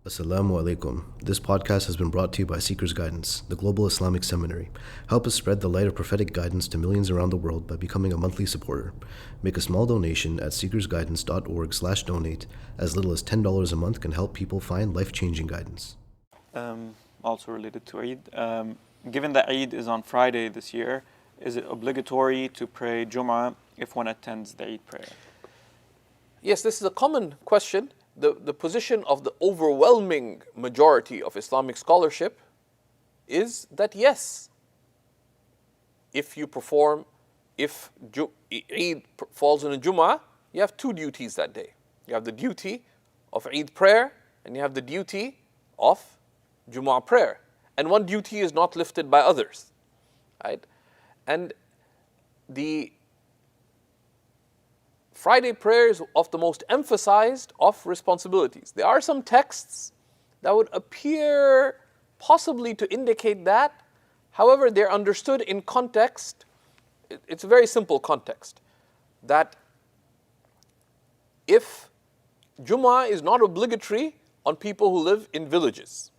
Assalamu alaikum. This podcast has been brought to you by Seekers Guidance, the global Islamic seminary. Help us spread the light of prophetic guidance to millions around the world by becoming a monthly supporter. Make a small donation at SeekersGuidance.org/donate. As little as $10 a month can help people find life-changing guidance. Also related to Eid. Given that Eid is on Friday this year, is it obligatory to pray Jumu'a if one attends the Eid prayer? Yes, this is a common question. The position of the overwhelming majority of Islamic scholarship is that yes, if Eid falls on a Jumu'ah, you have two duties that day. You have the duty of Eid prayer and you have the duty of Jumu'ah prayer. And one duty is not lifted by others. Right? And the Friday prayer is of the most emphasized of responsibilities. There are some texts that would appear possibly to indicate that. However, they're understood in context. It's a very simple context. That if Jumu'ah is not obligatory on people who live in villages.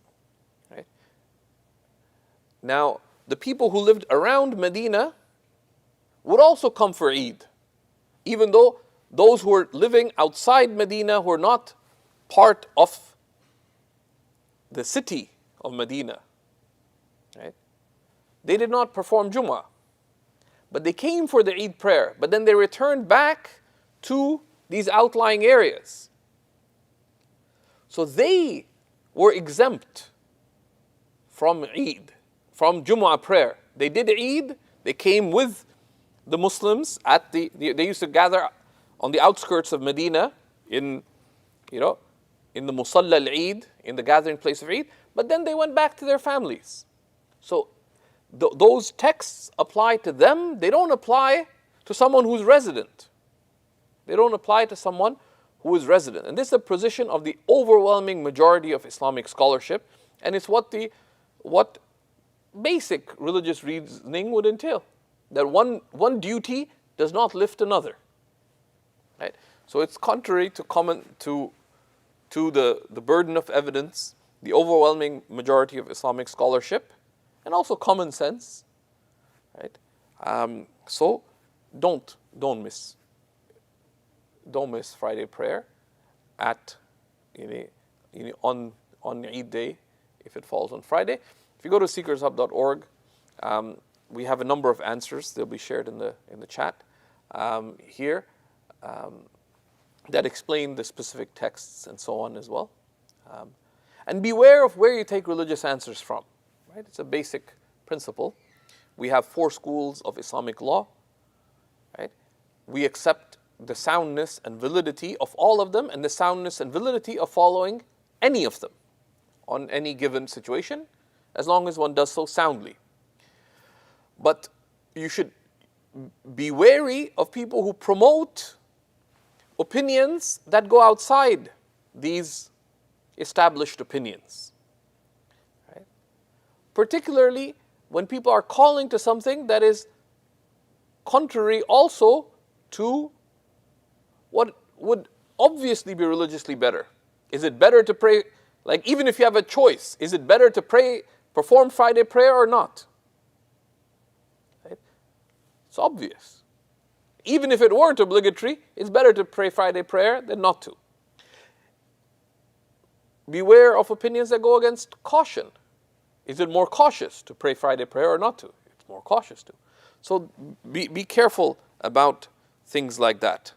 Right? Now, the people who lived around Medina would also come for Eid, even though those who are living outside Medina, who are not part of the city of Medina, right? They did not perform Jumu'ah. But they came for the Eid prayer. But then they returned back to these outlying areas. So they were exempt from Eid, from Jumu'ah prayer. They did Eid, they came with the Muslims they used to gather on the outskirts of Medina in the Musalla al-Eid, in the gathering place of Eid, but then they went back to their families. So those texts apply to them, they don't apply to someone who's resident. They don't apply to someone who is resident. And this is the position of the overwhelming majority of Islamic scholarship, and it's what basic religious reasoning would entail. That one duty does not lift another. Right? So it's contrary to the burden of evidence, the overwhelming majority of Islamic scholarship, and also common sense. Right? So don't miss Friday prayer on Eid day if it falls on Friday. If you go to SeekersHub.org, we have a number of answers. They'll be shared in the chat here. That explain the specific texts and so on as well. And beware of where you take religious answers from. Right? It's a basic principle. We have 4 schools of Islamic law. Right? We accept the soundness and validity of all of them and the soundness and validity of following any of them on any given situation, as long as one does so soundly. But you should be wary of people who promote opinions that go outside these established opinions. Right? Particularly when people are calling to something that is contrary also to what would obviously be religiously better. Is it better to pray, like even if you have a choice, is it better to perform Friday prayer or not? Right? It's obvious. Even if it weren't obligatory, it's better to pray Friday prayer than not to. Beware of opinions that go against caution. Is it more cautious to pray Friday prayer or not to? It's more cautious to. So be careful about things like that.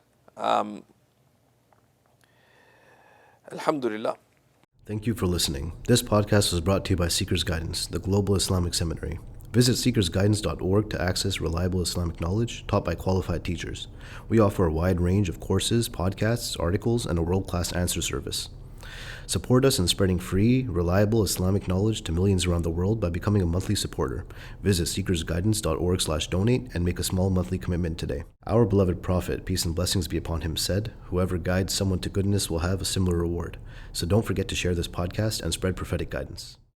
Alhamdulillah. Thank you for listening. This podcast was brought to you by Seekers Guidance, the global Islamic seminary. Visit SeekersGuidance.org to access reliable Islamic knowledge taught by qualified teachers. We offer a wide range of courses, podcasts, articles, and a world-class answer service. Support us in spreading free, reliable Islamic knowledge to millions around the world by becoming a monthly supporter. Visit SeekersGuidance.org/donate and make a small monthly commitment today. Our beloved Prophet, peace and blessings be upon him, said, "Whoever guides someone to goodness will have a similar reward." So don't forget to share this podcast and spread prophetic guidance.